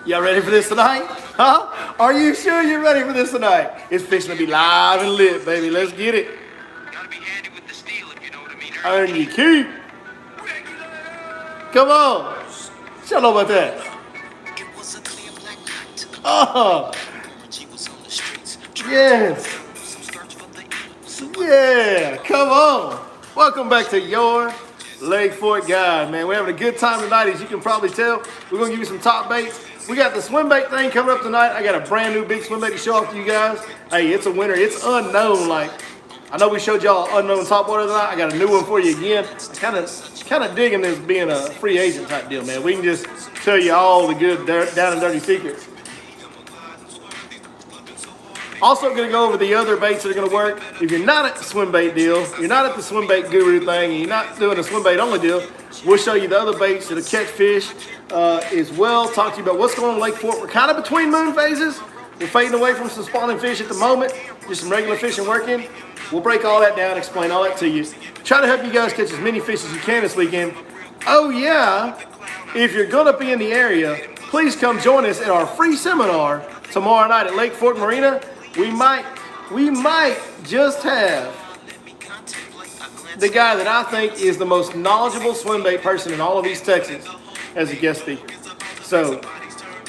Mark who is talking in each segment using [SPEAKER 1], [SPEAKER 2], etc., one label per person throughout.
[SPEAKER 1] Y'all ready for this tonight? Huh? Are you sure you're ready for this tonight? It's fixing to be live and lit, baby. Let's get it.
[SPEAKER 2] Gotta be handy with the steel, if you know what I mean.
[SPEAKER 1] Earn your keep. Come on. Y'all know about that. Oh, yes. Yeah, come on. Welcome back to your Lake Fort Guide, man. We're having a good time tonight, as you can probably tell. We're going to give you some top baits. We got the swim bait thing coming up tonight. I got a brand new big swim bait to show off to you guys. Hey, it's a winner. It's unknown. Like, I know we showed y'all unknown top water tonight. I got a new one for you again. I kind of digging this being a free agent type deal, man. We can just tell you all the good down and dirty secrets. Also going to go over the other baits that are going to work. If you're not at the swim bait deal, you're not at the swim bait guru thing, and you're not doing a swim bait only deal, we'll show you the other baits that'll catch fish as well. Talk to you about what's going on in Lake Fort. We're kind of between moon phases. We're fading away from some spawning fish at the moment. Just some regular fishing working. We'll break all that down, explain all that to you. Try to help you guys catch as many fish as you can this weekend. Oh yeah, if you're going to be in the area, please come join us at our free seminar tomorrow night at Lake Fort Marina. We might just have the guy that I think is the most knowledgeable swim bait person in all of East Texas as a guest speaker. So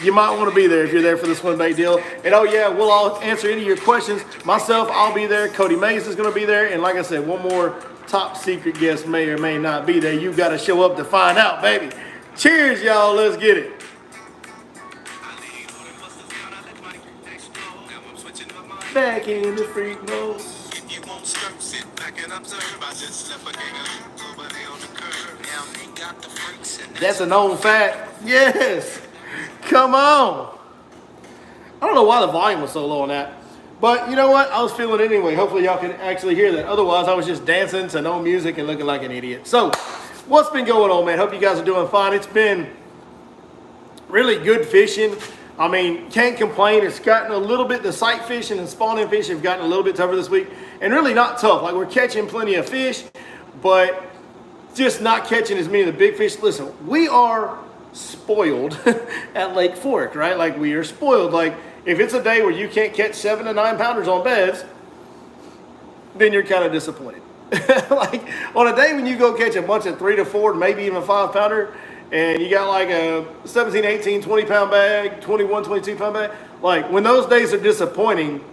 [SPEAKER 1] you might want to be there if you're there for the swim bait deal. And oh yeah, we'll all answer any of your questions. Myself, I'll be there. Cody Mays is going to be there. And like I said, one more top secret guest may or may not be there. You got to show up to find out, baby. Cheers, y'all. Let's get it. Back in the freak mode. If you won't skirt, sit back and observe. I just left a gang of over there on the curb. Now they got the freaks and that's a known fact. Yes. Come on. I don't know why the volume was so low on that. But you know what? I was feeling it anyway. Hopefully y'all can actually hear that. Otherwise, I was just dancing to no music and looking like an idiot. So, what's been going on, man? Hope you guys are doing fine. It's been really good fishing. I mean, can't complain. It's gotten a little bit, the sight fishing and spawning fish have gotten a little bit tougher this week. And really not tough. Like, we're catching plenty of fish, but just not catching as many of the big fish. Listen, we are spoiled at Lake Fork, right? Like, we are spoiled. Like, if it's a day where you can't catch 7 to 9 pounders on beds, then you're kind of disappointed. Like, on a day when you go catch a bunch of 3 to 4, maybe even a 5 pounder, and you got like a 17, 18, 20 pound bag, 21, 22 pound bag. Like, when those days are disappointing,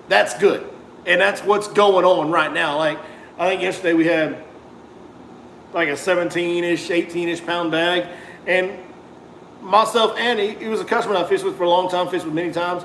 [SPEAKER 1] that's good. And that's what's going on right now. Like, I think yesterday we had like a 17-ish, 18-ish pound bag. And myself and he was a customer I fished with for a long time, fished with many times.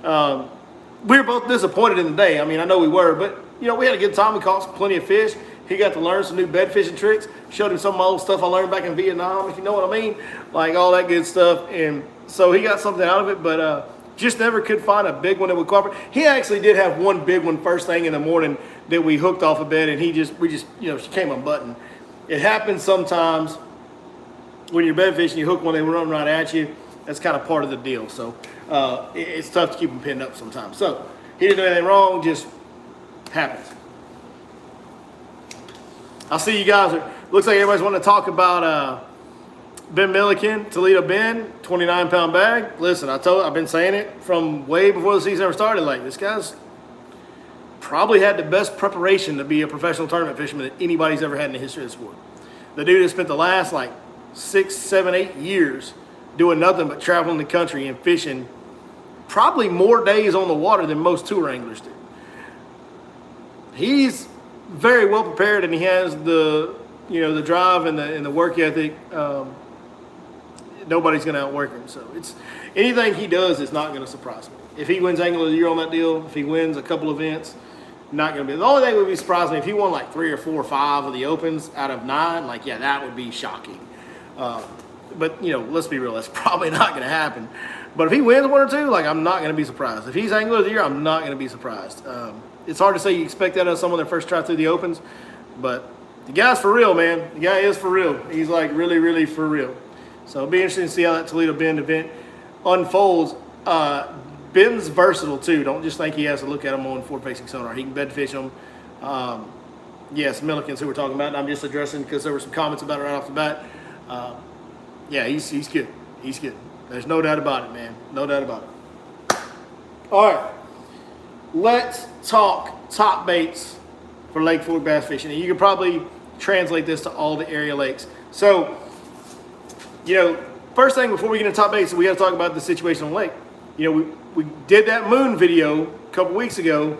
[SPEAKER 1] We were both disappointed in the day. I mean, I know we were, but you know, we had a good time. We caught plenty of fish. He got to learn some new bed fishing tricks. Showed him some of my old stuff I learned back in Vietnam, if you know what I mean. Like all that good stuff. And so he got something out of it, but just never could find a big one that would cooperate. He actually did have one big one first thing in the morning that we hooked off a bed, and we just, you know, she came unbuttoned. It happens sometimes when you're bed fishing, you hook one, they run right at you. That's kind of part of the deal. So it's tough to keep them pinned up sometimes. So he didn't do anything wrong, just happens. I see you guys looks like everybody's wanting to talk about Ben Milliken, Toledo Ben, 29 pound bag. Listen, I've been saying it from way before the season ever started. Like, this guy's probably had the best preparation to be a professional tournament fisherman that anybody's ever had in the history of the sport. The dude has spent the last like 6, 7, 8 years doing nothing but traveling the country and fishing probably more days on the water than most tour anglers do. He's very well prepared, and he has the drive and the work ethic. Nobody's going to outwork him. So it's anything he does is not going to surprise me. If he wins Angler of the Year on that deal, if he wins a couple events, not going to be. The only thing that would be surprising me if he won like 3 or 4 or 5 of the Opens out of 9. Like, yeah, that would be shocking. But you know, let's be real. That's probably not going to happen. But if he wins 1 or 2, like, I'm not going to be surprised. If he's Angler of the Year, I'm not going to be surprised. It's hard to say you expect that of someone that first tried through the Opens, but the guy's for real, man. The guy is for real. He's like really, really for real. So it'll be interesting to see how that Toledo Bend event unfolds. Ben's versatile too. Don't just think he has to look at them on forward-facing sonar. He can bed fish them. Yes, Millikens who we're talking about. And I'm just addressing because there were some comments about it right off the bat. Yeah, he's good. He's good. There's no doubt about it, man. No doubt about it. All right. Let's talk top baits for Lake Fork bass fishing. And you can probably translate this to all the area lakes. So, you know, first thing before we get into top baits, we got to talk about the situation on the lake. You know, we did that moon video a couple weeks ago,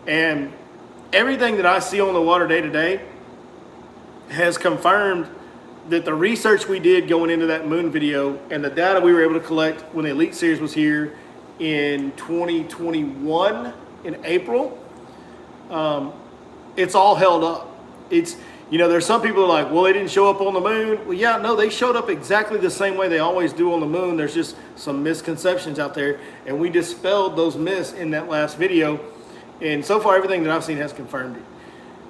[SPEAKER 1] and everything that I see on the water day to day has confirmed that the research we did going into that moon video and the data we were able to collect when the Elite Series was here in 2021 in April, it's all held up. It's, you know, there's some people who are like, well, they didn't show up on the moon. Well, yeah, no, they showed up exactly the same way they always do on the moon. There's just some misconceptions out there, and we dispelled those myths in that last video. And so far, everything that I've seen has confirmed it.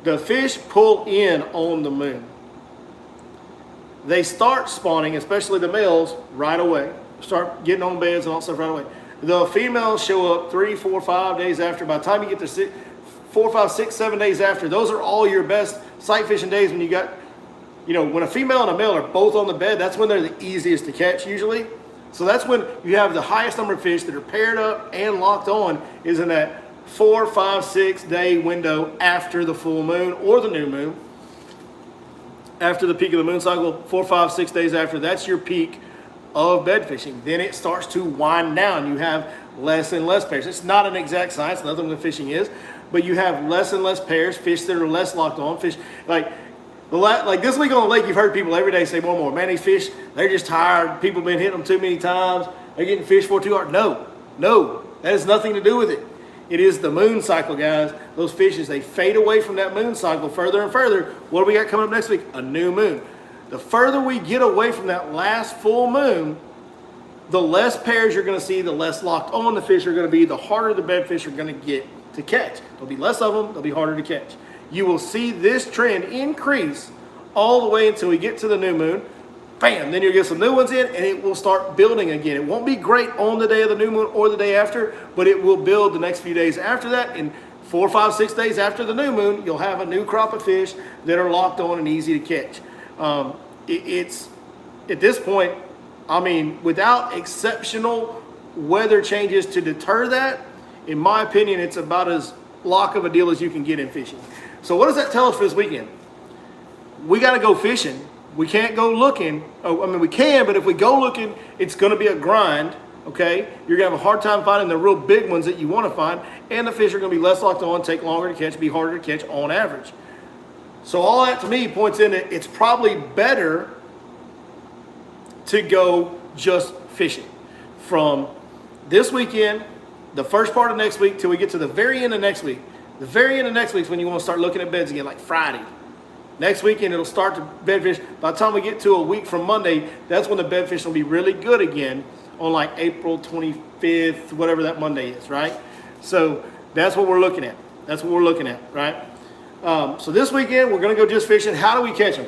[SPEAKER 1] The fish pull in on the moon. They start spawning, especially the males, right away. Start getting on beds and all stuff right away. The females show up 3, 4, 5 days after. By the time you get to 4, 5, 6, 7 days after, those are all your best sight fishing days when you got, you know, when a female and a male are both on the bed, that's when they're the easiest to catch usually. So that's when you have the highest number of fish that are paired up and locked on, is in that 4, 5, 6 day window after the full moon or the new moon. After the peak of the moon cycle, 4, 5, 6 days after, that's your peak of bed fishing. Then it starts to wind down. You have less and less pairs. It's not an exact science, nothing with fishing is, but you have less and less pairs, fish that are less locked on, fish like this week on the lake, you've heard people every day say more and more, man, these fish, they're just tired. People have been hitting them too many times. They're getting fished for too hard. No, that has nothing to do with it. It is the moon cycle, guys. Those fishes, they fade away from that moon cycle further and further. What do we got coming up next week? A new moon. The further we get away from that last full moon, the less pairs you're going to see, the less locked on the fish are going to be, the harder the bed fish are going to get to catch. There'll be less of them, they'll be harder to catch. You will see this trend increase all the way until we get to the new moon. Bam, then you'll get some new ones in and it will start building again. It won't be great on the day of the new moon or the day after, but it will build the next few days after that. And 4, 5, 6 days after the new moon, you'll have a new crop of fish that are locked on and easy to catch. It's at this point, I mean, without exceptional weather changes to deter that, in my opinion, it's about as lock of a deal as you can get in fishing. So what does that tell us for this weekend? We got to go fishing. We can't go looking. Oh, I mean, we can, but if we go looking, it's going to be a grind, okay? You're going to have a hard time finding the real big ones that you want to find, and the fish are going to be less locked on, take longer to catch, be harder to catch on average. So all that to me points in that it's probably better to go just fishing from this weekend, the first part of next week, till we get to the very end of next week. The very end of next week is when you want to start looking at beds again, like Friday. Next weekend, it'll start to bedfish. By the time we get to a week from Monday, that's when the bedfish will be really good again on like April 25th, whatever that Monday is, right? So that's what we're looking at. That's what we're looking at, right? So this weekend, we're going to go just fishing. How do we catch them?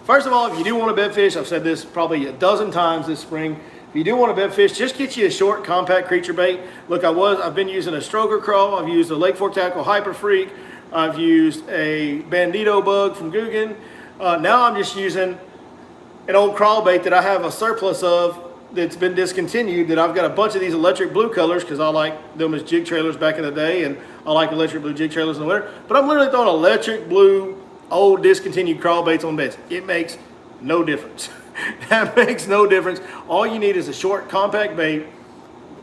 [SPEAKER 1] First of all, if you do want to bed fish, I've said this probably a dozen times this spring. If you do want to bed fish, just get you a short, compact creature bait. Look, I've been using a stroker crawl. I've used a Lake Fork Tackle Hyper Freak. I've used a Bandito bug from Guggen. Now I'm just using an old crawl bait that I have a surplus of that's been discontinued, that I've got a bunch of these electric blue colors because I like them as jig trailers back in the day, and I like electric blue jig trailers in the winter. But I'm literally throwing electric blue old discontinued crawl baits on beds. It makes no difference. That makes no difference. All you need is a short, compact bait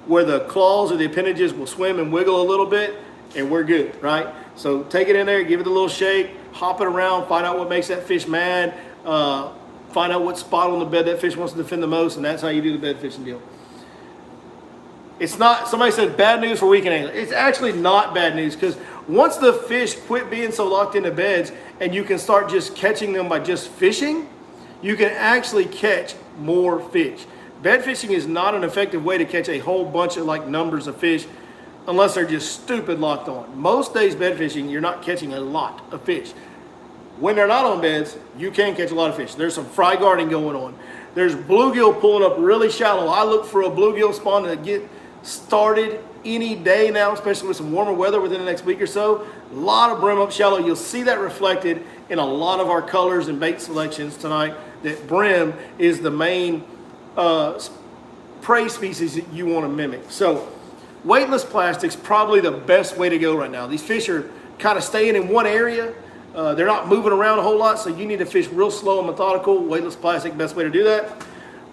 [SPEAKER 1] where the claws or the appendages will swim and wiggle a little bit, and we're good, right? So take it in there, give it a little shake, hop it around, find out what makes that fish mad, find out what spot on the bed that fish wants to defend the most, and that's how you do the bed fishing deal. It's not, somebody said bad news for weekend anglers. It's actually not bad news, because once the fish quit being so locked into beds and you can start just catching them by just fishing, you can actually catch more fish. Bed fishing is not an effective way to catch a whole bunch of like numbers of fish unless they're just stupid locked on. Most days bed fishing, you're not catching a lot of fish. When they're not on beds, you can catch a lot of fish. There's some fry guarding going on. There's bluegill pulling up really shallow. I look for a bluegill spawn to get started any day now, especially with some warmer weather within the next week or so. A lot of brim up shallow. You'll see that reflected in a lot of our colors and bait selections tonight, that brim is the main prey species that you want to mimic. So weightless plastic's probably the best way to go right now. These fish are kind of staying in one area. They're not moving around a whole lot, so you need to fish real slow and methodical. Weightless plastic, best way to do that.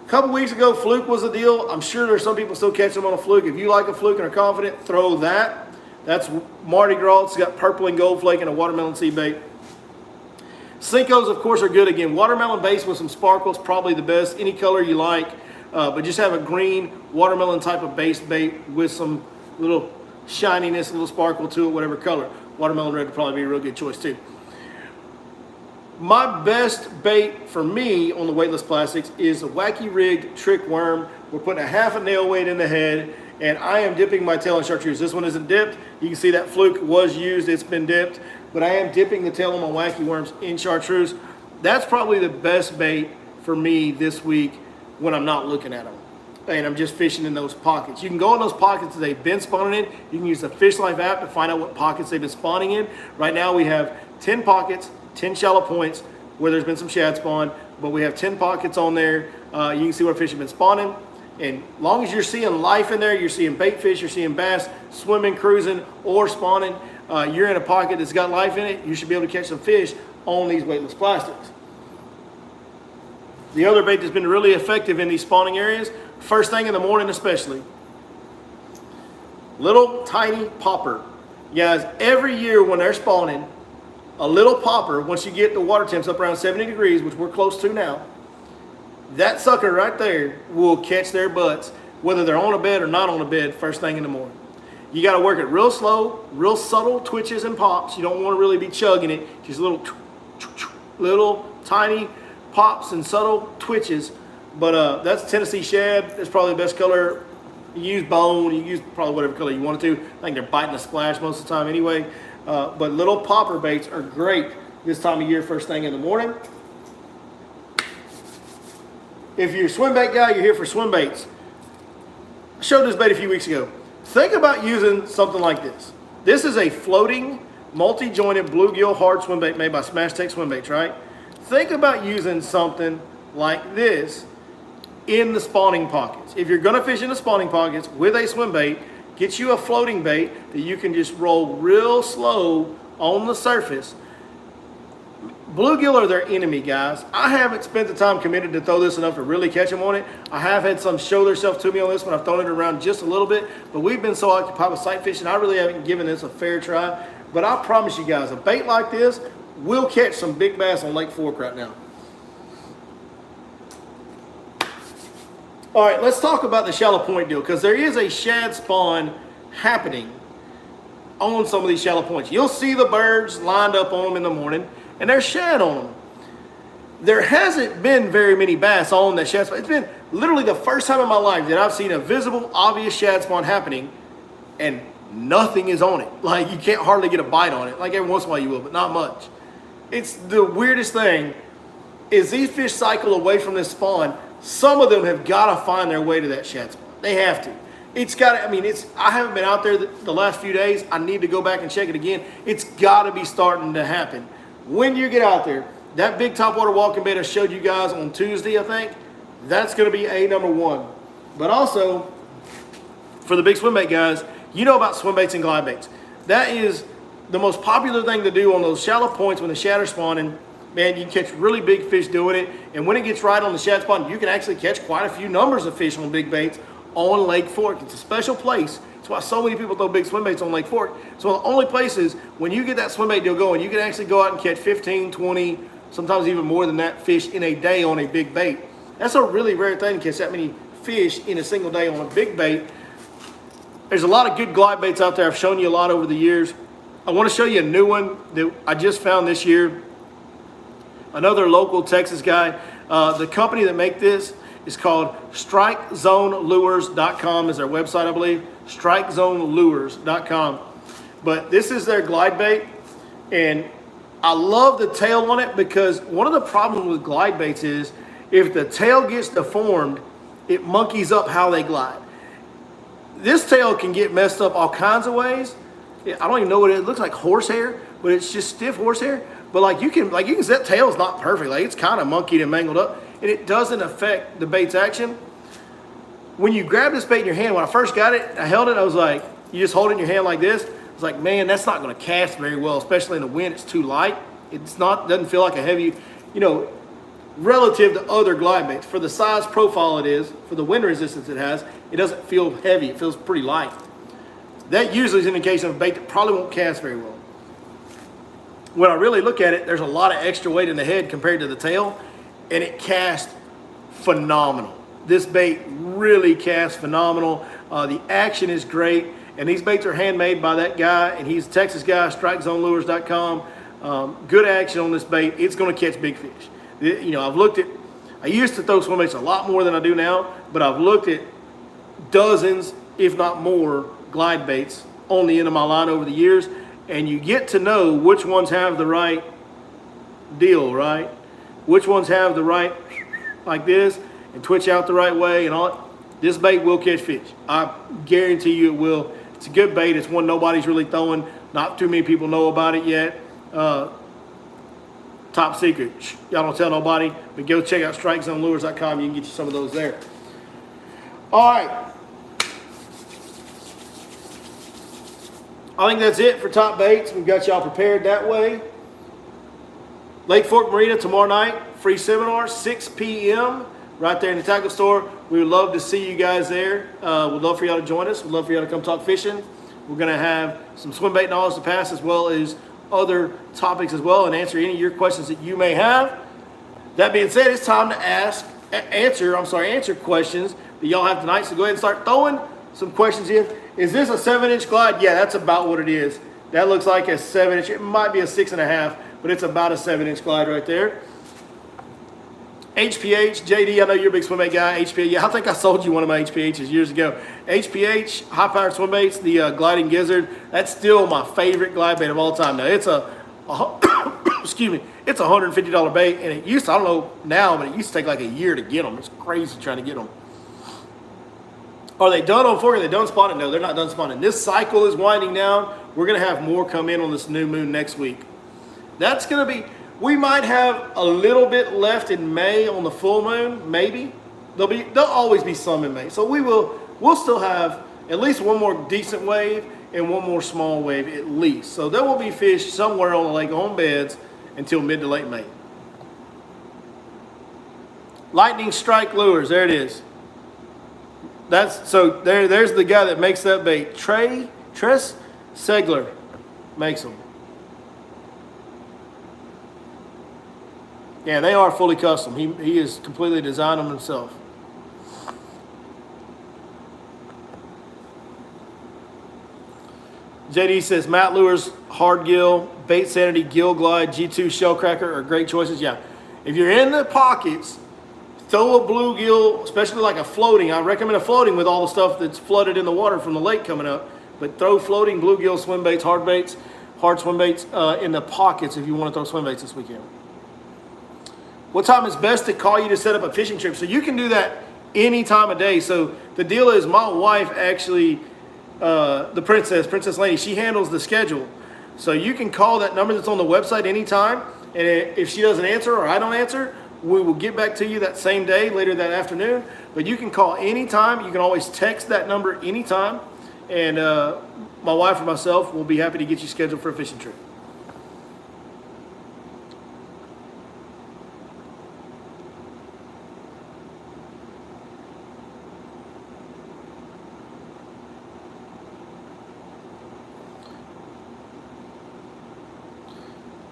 [SPEAKER 1] A couple weeks ago, fluke was the deal. I'm sure there's some people still catching them on a fluke. If you like a fluke and are confident, throw that. That's Mardi Gras. It's got purple and gold flake and a watermelon seed bait. Senkos, of course, are good. Again, watermelon base with some sparkles, probably the best. Any color you like, but just have a green watermelon type of base bait with some little shininess, a little sparkle to it, whatever color. Watermelon red would probably be a real good choice too. My best bait for me on the weightless plastics is a wacky rigged trick worm. We're putting a half a nail weight in the head, and I am dipping my tail in chartreuse. This one isn't dipped. You can see that fluke was used. It's been dipped, but I am dipping the tail on my wacky worms in chartreuse. That's probably the best bait for me this week when I'm not looking at them and I'm just fishing in those pockets. You can go in those pockets that they've been spawning in. You can use the Fish Life app to find out what pockets they've been spawning in. Right now we have 10 pockets, 10 shallow points where there's been some shad spawn, but we have 10 pockets on there. You can see where fish have been spawning. And as long as you're seeing life in there, you're seeing bait fish, you're seeing bass swimming, cruising, or spawning, you're in a pocket that's got life in it, you should be able to catch some fish on these weightless plastics. The other bait that's been really effective in these spawning areas, first thing in the morning especially, little tiny popper. Guys, every year when they're spawning, a little popper, once you get the water temps up around 70 degrees, which we're close to now, that sucker right there will catch their butts, whether they're on a bed or not on a bed, first thing in the morning. You got to work it real slow, real subtle twitches and pops. You don't want to really be chugging it, just little tiny pops and subtle twitches. But that's Tennessee shad. That's probably the best color. You use bone, you use probably whatever color you want to. I think they're biting a splash most of the time anyway. But little popper baits are great this time of year, first thing in the morning. If you're a swim bait guy, you're here for swim baits. I showed this bait a few weeks ago. Think about using something like this. This is a floating, multi-jointed bluegill hard swim bait made by Smash Tech Swim Baits, right? Think about using something like this in the spawning pockets. If you're gonna fish in the spawning pockets with a swim bait, get you a floating bait that you can just roll real slow on the surface. Bluegill are their enemy, guys. I haven't spent the time committed to throw this enough to really catch them on it. I have had some show themselves to me on this one. I've thrown it around just a little bit, but we've been so occupied with sight fishing, I really haven't given this a fair try. But I promise you guys, a bait like this will catch some big bass on Lake Fork right now. All right, let's talk about the shallow point deal, because there is a shad spawn happening on some of these shallow points. You'll see the birds lined up on them in the morning, and there's shad on them. There hasn't been very many bass on that shad spawn. It's been literally the first time in my life that I've seen a visible, obvious shad spawn happening, and nothing is on it. Like, you can't hardly get a bite on it. Like, every once in a while you will, but not much. It's the weirdest thing is these fish cycle away from this spawn. Some of them have got to find their way to that shad spawn. They have to. It's got to, I mean, I haven't been out there the last few days. I need to go back and check it again. It's got to be starting to happen. When you get out there, that big topwater walking bait I showed you guys on Tuesday, I think, that's going to be a number one. But also, for the big swim bait guys, you know about swim baits and glide baits. That is the most popular thing to do on those shallow points when the shad are spawning. Man, you can catch really big fish doing it. And when it gets right on the shad spawn, you can actually catch quite a few numbers of fish on big baits on Lake Fork. It's a special place. That's why so many people throw big swim baits on Lake Fork. It's one of the only places when you get that swim bait deal going, you can actually go out and catch 15, 20, sometimes even more than that fish in a day on a big bait. That's a really rare thing to catch that many fish in a single day on a big bait. There's a lot of good glide baits out there. I've shown you a lot over the years. I want to show you a new one that I just found this year. Another local Texas guy. The company that make this is called StrikeZoneLures.com is their website, I believe. StrikeZoneLures.com. But this is their glide bait, and I love the tail on it because one of the problems with glide baits is if the tail gets deformed, it monkeys up how they glide. this tail can get messed up all kinds of ways. I don't even know what it looks like, horsehair, but it's just stiff horsehair. But like you can see that tail's not perfect. Like it's kind of monkeyed and mangled up, and it doesn't affect the bait's action. When you grab this bait in your hand, when I first got it, I held it, I was like, you just hold it in your hand like this. I was like, man, that's not going to cast very well, especially in the wind. It's too light. Doesn't feel like a heavy, relative to other glide baits. For the size profile it is, for the wind resistance it has, it doesn't feel heavy. It feels pretty light. That usually is an indication of a bait that probably won't cast very well. When I really look at it, there's a lot of extra weight in the head compared to the tail, and it casts phenomenal. This bait really casts phenomenal. The action is great, and these baits are handmade by that guy, and he's a Texas guy, strikezonelures.com. Good action on this bait. It's going to catch big fish. I used to throw swim baits a lot more than I do now, but I've looked at dozens, if not more, glide baits on the end of my line over the years, and you get to know which ones have the right deal, right? Which ones have the right, like this, and twitch out the right way and all. This bait will catch fish. I guarantee you it will. It's a good bait. It's one nobody's really throwing. Not too many people know about it yet. Top secret. Y'all don't tell nobody, but go check out strikezonelures.com. You can get you some of those there. All right. I think that's it for top baits. We've got y'all prepared that way. Lake Fork Marina tomorrow night. Free seminar, 6 p.m. right there in the tackle store. We would love to see you guys there. We'd love for y'all to join us. We'd love for y'all to come talk fishing. We're going to have some swim bait knowledge to pass, as well as other topics as well, and answer any of your questions that you may have. That being said, it's time to answer questions that y'all have tonight. So go ahead and start throwing some questions in. Is this a 7-inch glide? Yeah, that's about what it is. That looks like a 7-inch. It might be a 6.5, but it's about a 7-inch glide right there. HPH, JD, I know you're a big swim bait guy. HPH, yeah, I think I sold you one of my HPHs years ago. HPH, high powered swim baits, the gliding gizzard. That's still my favorite glide bait of all time. Now it's excuse me, it's a $150 bait, and it used to, I don't know now, but it used to take like a year to get them. It's crazy trying to get them. Are they done on fork? Are they done spawning? No, they're not done spawning. This cycle is winding down. We're gonna have more come in on this new moon next week. That's gonna be. We might have a little bit left in May on the full moon, maybe. There'll always be some in May. So we'll still have at least one more decent wave and one more small wave at least. So there will be fish somewhere on the lake on beds until mid to late May. Lightning Strike Lures, there it is. There's the guy that makes that bait. Tress Segler makes them. Yeah, they are fully custom. He has completely designed them himself. JD says Matt Lures, Hard Gill, Bait Sanity, Gill Glide, G2 Shellcracker are great choices. Yeah, if you're in the pockets, throw a bluegill, especially like a floating. I recommend a floating with all the stuff that's flooded in the water from the lake coming up. But throw floating bluegill swim baits, hard swim baits in the pockets if you want to throw swim baits this weekend. What time is best to call you to set up a fishing trip? So you can do that any time of day. So the deal is my wife actually, the Princess Lady, she handles the schedule. So you can call that number that's on the website anytime. And if she doesn't answer or I don't answer, we will get back to you that same day, later that afternoon. But you can call anytime. You can always text that number anytime. And my wife or myself will be happy to get you scheduled for a fishing trip.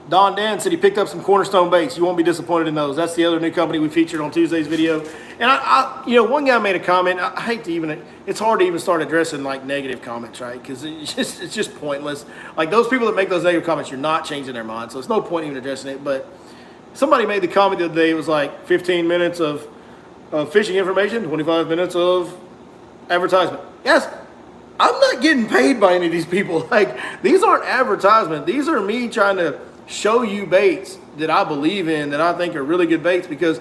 [SPEAKER 1] Don Dan said he picked up some Cornerstone baits. You won't be disappointed in those. That's the other new company we featured on Tuesday's video. And one guy made a comment. I hate to even, it's hard to even start addressing like negative comments, right? Because it's just pointless. Like those people that make those negative comments, you're not changing their mind. So it's no point even addressing it. But somebody made the comment the other day. It was like 15 minutes of fishing information, 25 minutes of advertisement. Yes, I'm not getting paid by any of these people. Like these aren't advertisement. These are me trying to show you baits that I believe in, that I think are really good baits, because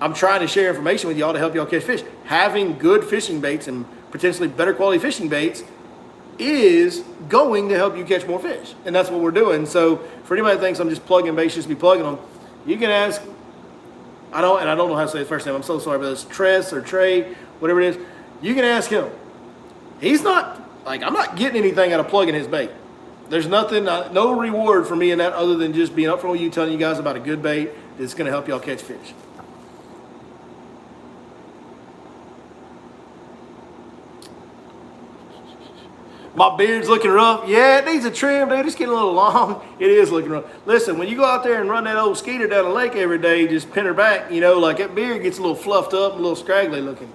[SPEAKER 1] I'm trying to share information with y'all to help y'all catch fish. Having good fishing baits and potentially better quality fishing baits is going to help you catch more fish. And that's what we're doing. So for anybody that thinks I'm just plugging baits just to be plugging them, you can ask, I don't know how to say his first name. I'm so sorry, but it's Tress or Trey, whatever it is. You can ask him. He's not, like, I'm not getting anything out of plugging his bait. There's nothing, no reward for me in that other than just being upfront with you, telling you guys about a good bait that's going to help y'all catch fish. My beard's looking rough. Yeah, it needs a trim, dude. It's getting a little long. It is looking rough. Listen, when you go out there and run that old skeeter down the lake every day, just pin her back, you know, like that beard gets a little fluffed up, a little scraggly looking.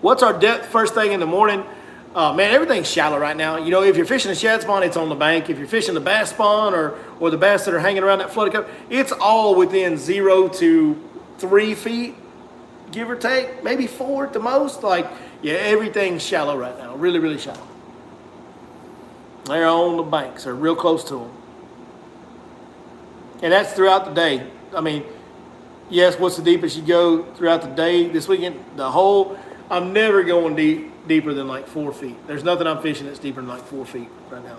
[SPEAKER 1] What's our depth first thing in the morning? Man, everything's shallow right now. You know, if you're fishing a shad spawn, it's on the bank. If you're fishing the bass spawn or the bass that are hanging around that flooded cover, it's all within 0 to 3 feet, give or take, maybe 4 at the most. Like, yeah, everything's shallow right now, really, really shallow. They're on the banks, they're real close to them. And that's throughout the day. I mean, yes, what's the deepest you go throughout the day this weekend? The whole, I'm never going deeper than like 4 feet. There's nothing I'm fishing that's deeper than like 4 feet right now.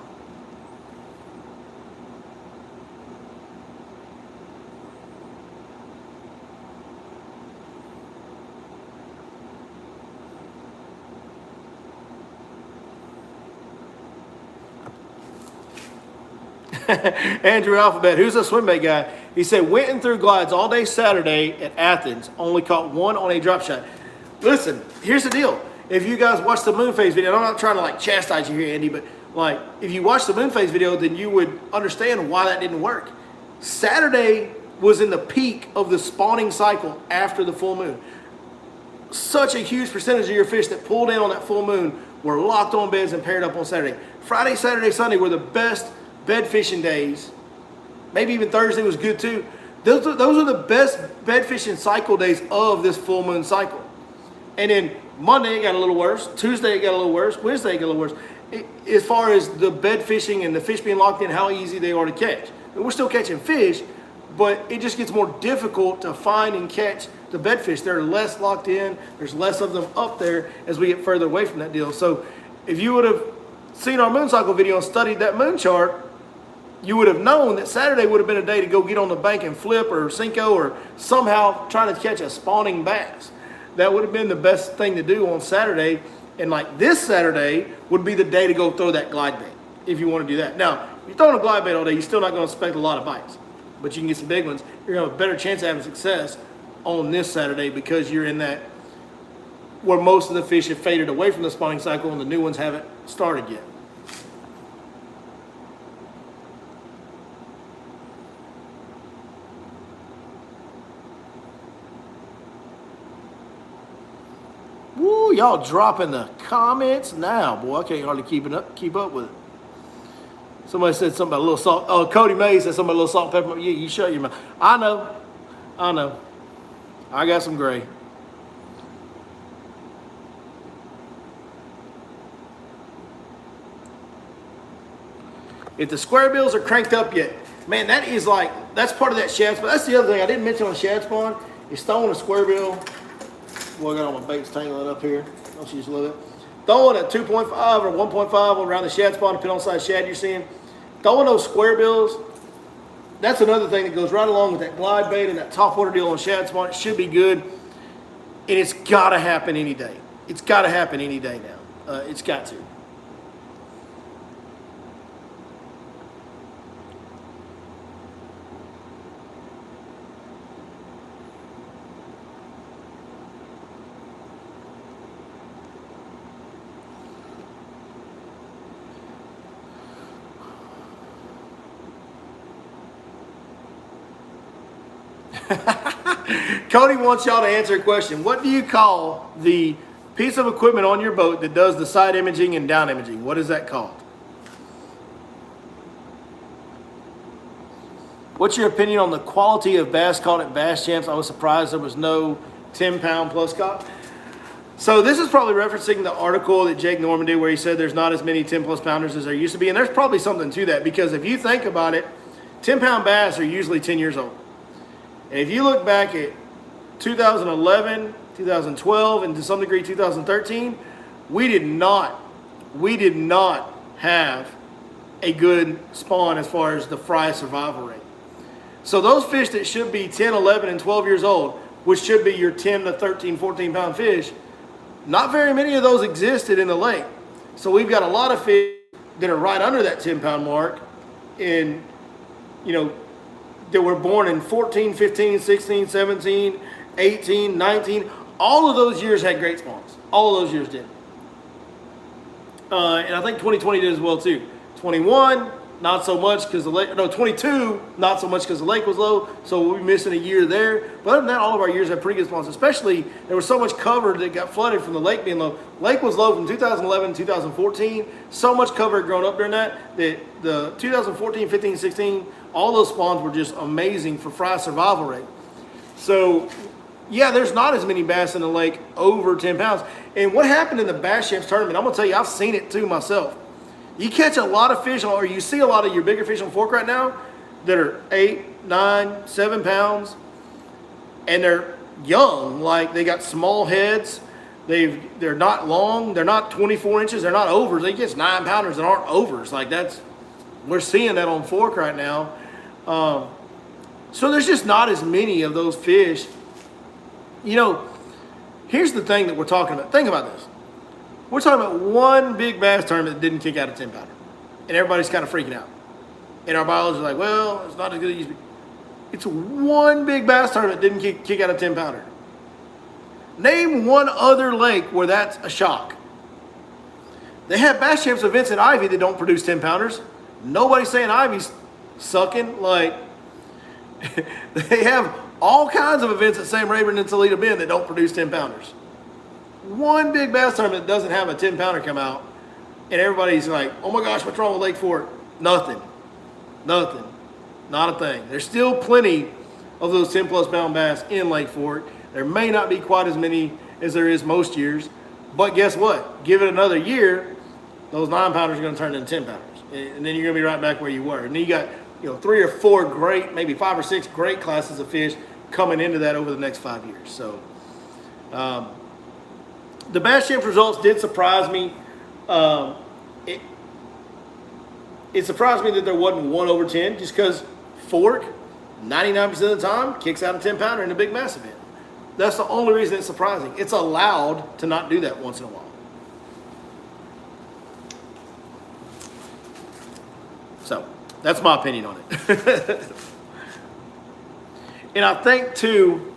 [SPEAKER 1] Andrew Alphabet, who's a swimbait guy, he said, went and threw glides all day Saturday at Athens, only caught one on a drop shot. Listen, here's the deal. If you guys watch the moon phase video, and I'm not trying to like chastise you here, Andy, but like if you watch the moon phase video, then you would understand why that didn't work. Saturday was in the peak of the spawning cycle after the full moon. Such a huge percentage of your fish that pulled in on that full moon were locked on beds and paired up on Saturday. Friday, Saturday, Sunday were the best bed fishing days. Maybe even Thursday was good too. Those are the best bed fishing cycle days of this full moon cycle. And then Monday it got a little worse. Tuesday it got a little worse. Wednesday it got a little worse. As far as the bed fishing and the fish being locked in, how easy they are to catch. And we're still catching fish, but it just gets more difficult to find and catch the bed fish. They're less locked in. There's less of them up there as we get further away from that deal. So if you would have seen our moon cycle video and studied that moon chart, you would have known that Saturday would have been a day to go get on the bank and flip or Cinco or somehow trying to catch a spawning bass. That would have been the best thing to do on Saturday. And like this Saturday would be the day to go throw that glide bait if you want to do that. Now, if you're throwing a glide bait all day, you're still not going to expect a lot of bites. But you can get some big ones. You're going to have a better chance of having success on this Saturday because you're in that where most of the fish have faded away from the spawning cycle and the new ones haven't started yet. Woo, y'all dropping the comments now. Boy, I can't hardly keep up with it. Somebody said something about a little salt. Oh, Cody May said something about a little salt and pepper. Yeah, you shut your mouth. I know. I got some gray. If the square bills are cranked up yet, man, that's part of that shad spawn. That's the other thing I didn't mention on shad spawn is throwing a square bill. Boy, I got all my baits tangling up here. Don't you just love it? Throwing a 2.5 or 1.5 around the shad spawn, depending on the size shad you're seeing. Throwing those square bills, that's another thing that goes right along with that glide bait and that top water deal on shad spawn. It should be good. And it's got to happen any day. It's got to happen any day now. It's got to. Cody wants y'all to answer a question. What do you call the piece of equipment on your boat that does the side imaging and down imaging? What is that called? What's your opinion on the quality of bass caught at Bass Champs? I was surprised there was no 10-pound plus caught. So this is probably referencing the article that Jake Norman did where he said there's not as many 10 plus pounders as there used to be. And there's probably something to that because if you think about it, 10-pound bass are usually 10 years old. And if you look back at 2011, 2012, and to some degree 2013, we did not have a good spawn as far as the fry survival rate. So those fish that should be 10, 11, and 12 years old, which should be your 10 to 13, 14-pound fish, not very many of those existed in the lake. So we've got a lot of fish that are right under that 10-pound mark in, that were born in 14, 15, 16, 17, 18, 19. All of those years had great spawns. All of those years did. And I think 2020 did as well too. 21, not so much because the lake, 22, not so much because the lake was low, so we'll be missing a year there. But other than that, all of our years had pretty good spawns, especially there was so much cover that got flooded from the lake being low. Lake was low from 2011 to 2014. So much cover had grown up during that the 2014, 15, 16, all those spawns were just amazing for fry survival rate. So, yeah, there's not as many bass in the lake over 10 pounds. And what happened in the Bass Champs tournament, I'm going to tell you, I've seen it too myself. You catch a lot of fish, or you see a lot of your bigger fish on fork right now that are 8, 9, 7 pounds, and they're young. Like, they got small heads. They're not long. They're not 24 inches. They're not overs. They catch 9-pounders that aren't overs. Like, we're seeing that on fork right now. So there's just not as many of those fish. Here's the thing that we're talking about. Think about this. We're talking about one big bass tournament that didn't kick out a 10-pounder. And everybody's kind of freaking out. And our biologists are like, well, it's not as good as it used to be. It's one big bass tournament that didn't kick out a 10-pounder. Name one other lake where that's a shock. They have Bass Champs events at Ivy that don't produce 10-pounders. Nobody's saying Ivy's sucking. Like, they have all kinds of events at Sam Rayburn and Toledo Bend that don't produce 10-pounders. One big bass tournament that doesn't have a 10-pounder come out, and everybody's like, oh my gosh, what's wrong with Lake Fork? Nothing. Not a thing. There's still plenty of those 10-plus pound bass in Lake Fork. There may not be quite as many as there is most years, but guess what? Give it another year, those 9-pounders are going to turn into 10-pounders, and then you're going to be right back where you were. And then you got 3 or 4 great, maybe 5 or 6 great classes of fish coming into that over the next 5 years. So the Bass Champs results did surprise me. It surprised me that there wasn't 1 over 10 just because fork 99% of the time kicks out a 10-pounder in a big bass event. That's the only reason it's surprising. It's allowed to not do that once in a while. So that's my opinion on it. And I think too,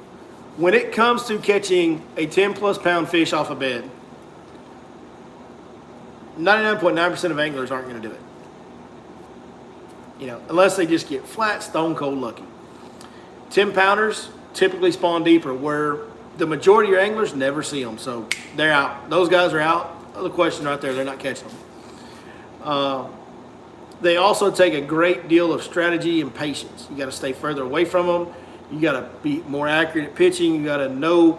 [SPEAKER 1] when it comes to catching a 10-plus pound fish off a bed, 99.9% of anglers aren't going to do it. Unless they just get flat, stone cold lucky. 10-pounders typically spawn deeper, where the majority of your anglers never see them. So they're out. Those guys are out. The question right there, they're not catching them. They also take a great deal of strategy and patience. You got to stay further away from them. You got to be more accurate at pitching. You got to know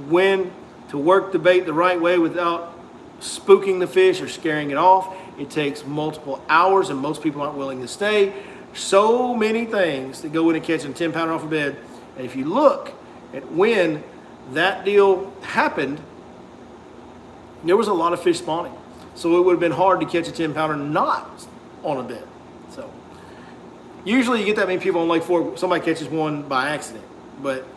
[SPEAKER 1] when to work the bait the right way without spooking the fish or scaring it off. It takes multiple hours, and most people aren't willing to stay. So many things that go into catching a 10-pounder off a bed. And if you look at when that deal happened, there was a lot of fish spawning. So it would have been hard to catch a 10-pounder not on a bed. So usually you get that many people on Lake Fork, somebody catches one by accident. But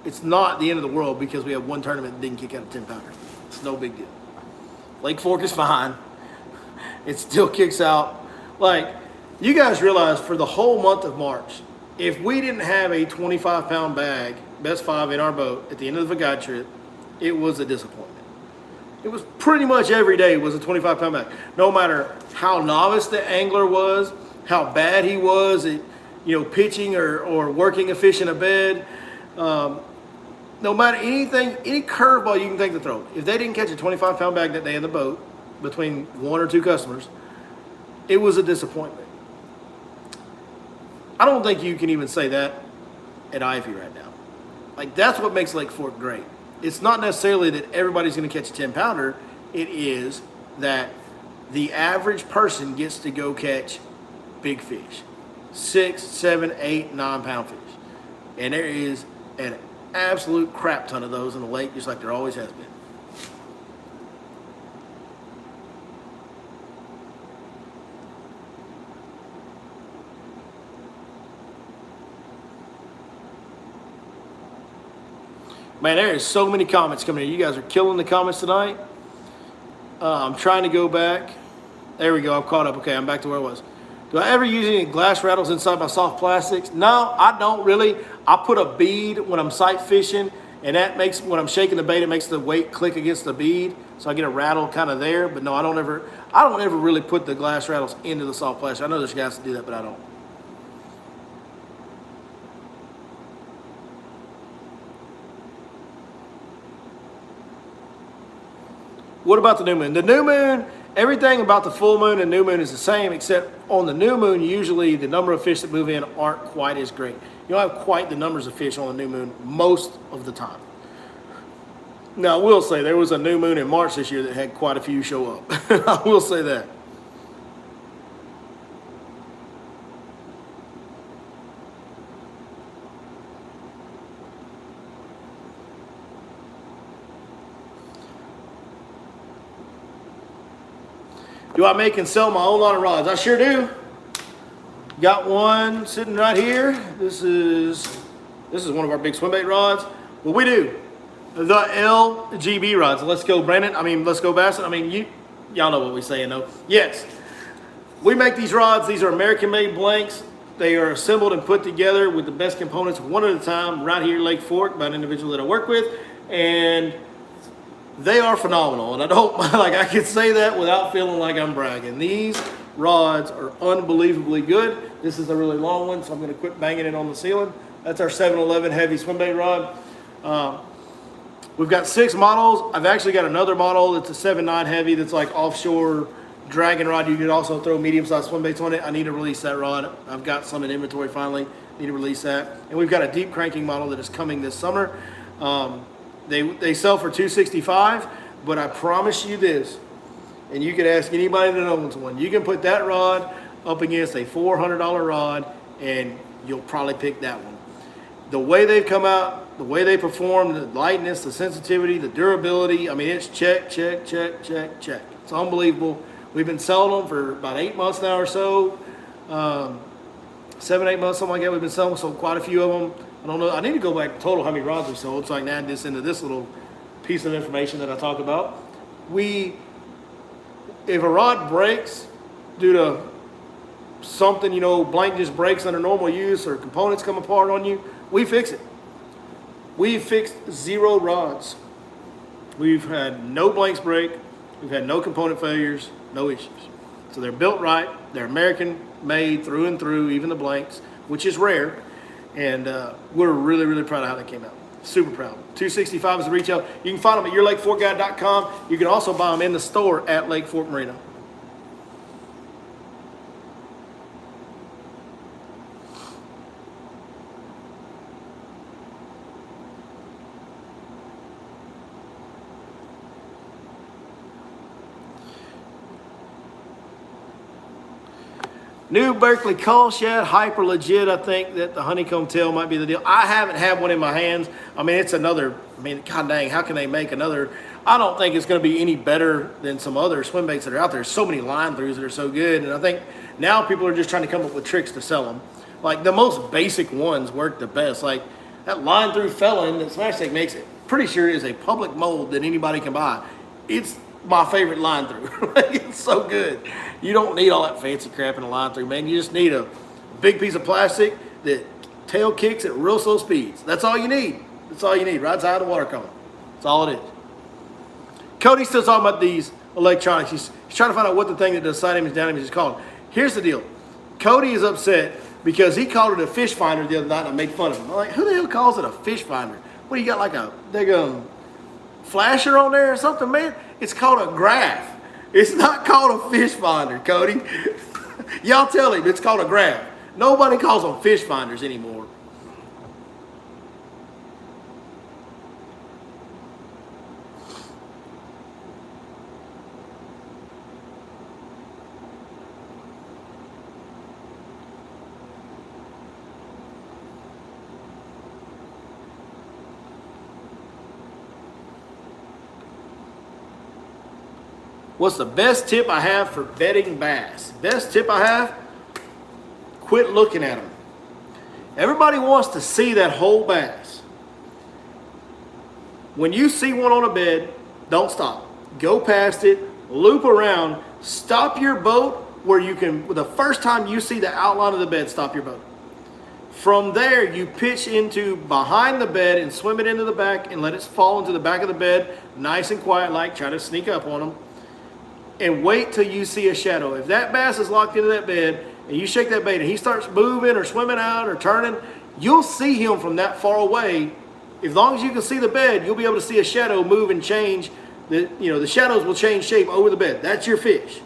[SPEAKER 1] it's not the end of the world because we have one tournament that didn't kick out a 10-pounder. It's no big deal. Lake Fork is fine. It still kicks out. Like, you guys realize for the whole month of March, if we didn't have a 25-pound bag, best 5 in our boat at the end of the guide trip, it was a disappointment. It was pretty much every day was a 25-pound bag. No matter how novice the angler was, how bad he was at, pitching or working a fish in a bed, no matter anything, any curveball you can think to throw. If they didn't catch a 25-pound bag that day in the boat between 1 or 2 customers, it was a disappointment. I don't think you can even say that at Ivy right now. Like, that's what makes Lake Fork great. it's not necessarily that everybody's going to catch a 10 pounder. It is that the average person gets to go catch big fish, 6, 7, 8, 9 pound fish. And there is an absolute crap ton of those in the lake, just like there always has been. Man, there is so many comments coming in. You guys are killing the comments tonight. I'm trying to go back. There we go. I'm caught up. Okay, I'm back to where I was. Do I ever use any glass rattles inside my soft plastics? No, I don't really. I put a bead when I'm sight fishing, and that makes, when I'm shaking the bait, it makes the weight click against the bead, so I get a rattle kind of there. But no, I don't ever really put the glass rattles into the soft plastic. I know there's guys that do that, but I don't. What about the new moon? The new moon, everything about the full moon and new moon is the same, except on the new moon, usually the number of fish that move in aren't quite as great. You don't have quite the numbers of fish on the new moon most of the time. Now, I will say there was a new moon in March this year that had quite a few show up. I will say that. Do I make and sell my own line of rods? I sure do. Got one sitting right here. This is one of our big swim bait rods. What we do, the LGB rods. Let's go, Brandon. Let's go, Bassett. Y'all know what we're saying, though. Yes, we make these rods. These are American-made blanks. They are assembled and put together with the best components one at a time right here at Lake Fork by an individual that I work with, and they are phenomenal. And I don't, I can say that without feeling like I'm bragging. These rods are unbelievably good. This is a really long one, so I'm going to quit banging it on the ceiling. That's our 7-Eleven heavy swim bait rod. We've got 6 models. I've actually got another model that's a 7-9 heavy that's like offshore dragon rod. You could also throw medium-sized swim baits on it. I need to release that rod. I've got some in inventory finally. Need to release that. And we've got a deep cranking model that is coming this summer. They sell for $265, but I promise you this, and you could ask anybody that owns one, you can put that rod up against a $400 rod, and you'll probably pick that one. The way they've come out, the way they perform, the lightness, the sensitivity, the durability, it's check, check, check, check, check. It's unbelievable. We've been selling them for about 8 months now or so. 7, 8 months, something like that. We've been selling quite a few of them. I don't know. I need to go back to total how many rods we sold so I can add this into this little piece of information that I talk about. If a rod breaks due to something, blank just breaks under normal use or components come apart on you, we fix it. We've fixed 0 rods. We've had no blanks break. We've had no component failures, no issues. So they're built right. They're American made through and through, even the blanks, which is rare. And we're really, really proud of how they came out. Super proud. $265 is the retail. You can find them at yourlakeforkguide.com. You can also buy them in the store at Lake Fork Marina. New Berkeley call shad, hyper legit. I think that the honeycomb tail might be the deal. I haven't had one in my hands. It's another, god dang, how can they make another? I don't think it's going to be any better than some other swim baits that are out there. There's so many line throughs that are so good. And I think now people are just trying to come up with tricks to sell them. Like the most basic ones work the best. Like that line through Felon that Smash Tank makes, it pretty sure is a public mold that anybody can buy. It's my favorite line through. It's so good. You don't need all that fancy crap in a line through, man. You just need a big piece of plastic that tail kicks at real slow speeds. That's all you need. That's all you need. Right side of the water column. That's all it is. Cody's still talking about these electronics. He's trying to find out what the thing that does side image, down image is called. Here's the deal. Cody is upset because he called it a fish finder the other night and I made fun of him. I'm like, who the hell calls it a fish finder? What do you got, like a daggum flasher on there or something, man? It's called a graph. It's not called a fish finder, Cody. Y'all tell him it's called a graph. Nobody calls them fish finders anymore. What's the best tip I have for bedding bass? Best tip I have? Quit looking at them. Everybody wants to see that whole bass. When you see one on a bed, don't stop. Go past it, loop around, stop your boat where you can, the first time you see the outline of the bed, stop your boat. From there, you pitch into behind the bed and swim it into the back and let it fall into the back of the bed, nice and quiet like, try to sneak up on them. And wait till you see a shadow. If that bass is locked into that bed and you shake that bait and he starts moving or swimming out or turning, you'll see him from that far away. As long as you can see the bed, you'll be able to see a shadow move and change. The shadows will change shape over the bed. That's your fish.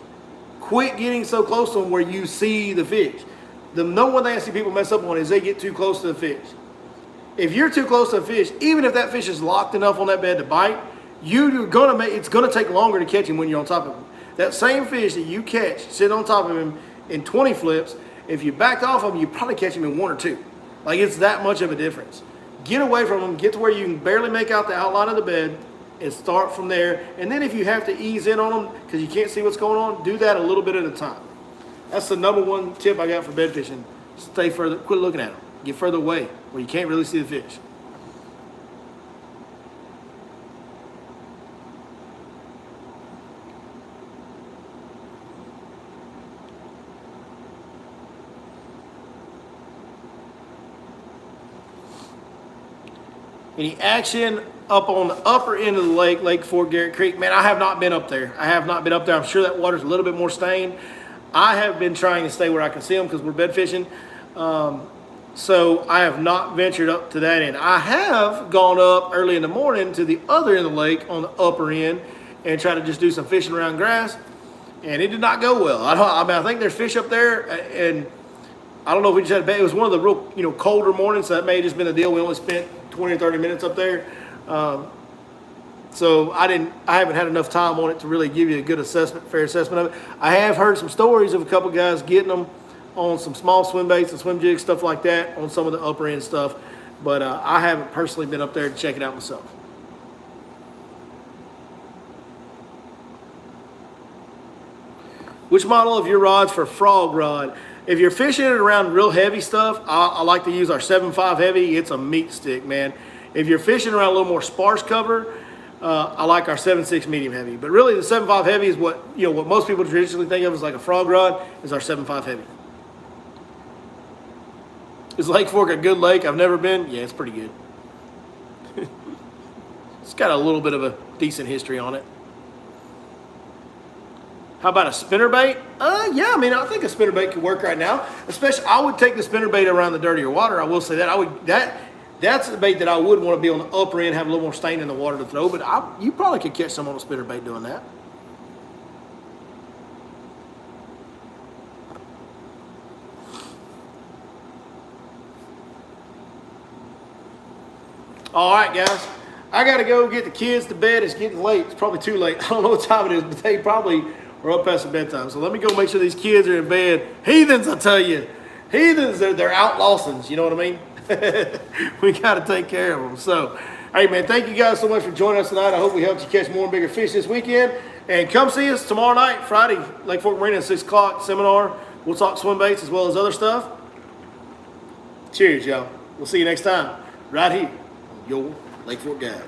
[SPEAKER 1] Quit getting so close to them where you see the fish. The number one thing I see people mess up on is they get too close to the fish. If you're too close to a fish, even if that fish is locked enough on that bed to bite, it's gonna take longer to catch him when you're on top of him. That same fish that you catch sitting on top of him in 20 flips, if you backed off of him, you probably catch him in 1 or 2. Like, it's that much of a difference. Get away from him, get to where you can barely make out the outline of the bed, and start from there. And then if you have to ease in on them because you can't see what's going on, do that a little bit at a time. That's the number one tip I got for bed fishing. Stay further, quit looking at them. Get further away where you can't really see the fish. Any action up on the upper end of the lake, Lake Fort Garrett Creek? Man, I have not been up there. I'm sure that water's a little bit more stained. I have been trying to stay where I can see them because we're bed fishing. So I have not ventured up to that end. I have gone up early in the morning to the other end of the lake on the upper end and try to just do some fishing around grass, and it did not go well. I think there's fish up there, and I don't know if we just had a bad. It was one of the real colder mornings, so that may have just been the deal. We only spent 20 or 30 minutes up there. So I haven't had enough time on it to really give you a good fair assessment of it. I have heard some stories of a couple guys getting them on some small swim baits and swim jigs, stuff like that, on some of the upper end stuff. But I haven't personally been up there to check it out myself. Which model of your rod's for frog rod? If you're fishing it around real heavy stuff, I like to use our 7.5 heavy. It's a meat stick, man. If you're fishing around a little more sparse cover, I like our 7.6 medium heavy. But really, the 7.5 heavy is what most people traditionally think of as like a frog rod, is our 7.5 heavy. Is Lake Fork a good lake? I've never been. Yeah, it's pretty good. It's got a little bit of a decent history on it. How about a spinnerbait? Yeah, I think a spinnerbait could work right now. Especially, I would take the spinnerbait around the dirtier water. I will say that. That's the bait that I would want to be on the upper end, have a little more stain in the water to throw. But you probably could catch some on a spinnerbait doing that. All right, guys. I got to go get the kids to bed. It's getting late. It's probably too late. I don't know what time it is, but they probably are up past the bedtime. So let me go make sure these kids are in bed. Heathens, I tell you. Heathens, they're outlawsons. You know what I mean? We got to take care of them. So, hey, man, thank you guys so much for joining us tonight. I hope we helped you catch more and bigger fish this weekend. And come see us tomorrow night, Friday, Lake Fork Marina at 6 o'clock seminar. We'll talk swim baits as well as other stuff. Cheers, y'all. We'll see you next time right here on your Lake Fork Guide.